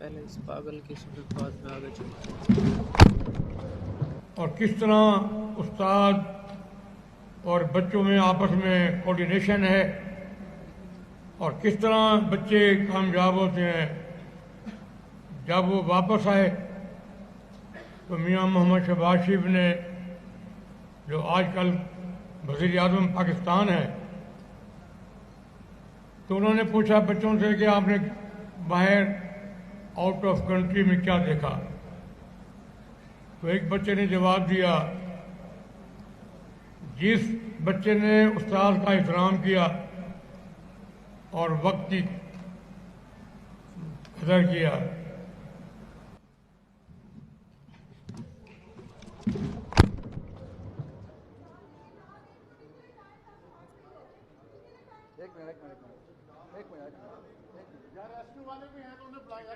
पहले इस पागल की सुने, बाद में आगे चलो। और किस तरह उस्ताद और बच्चों में आपस में कोऑर्डिनेशन है और किस तरह बच्चे कामयाब होते हैं। जब वो वापस आए तो मियां मोहम्मद शहबाज शरीफ ने, जो आजकल वज़ीर आज़म पाकिस्तान है, तो उन्होंने पूछा बच्चों से कि आपने बाहर आउट ऑफ कंट्री में क्या देखा। तो एक बच्चे ने जवाब दिया, जिस बच्चे ने उस्ताद का एहतराम किया और वक्त की कदर किया। एक मिनट यार, रेस्क्यू वाले भी हैं तो उन्हें बुलाया।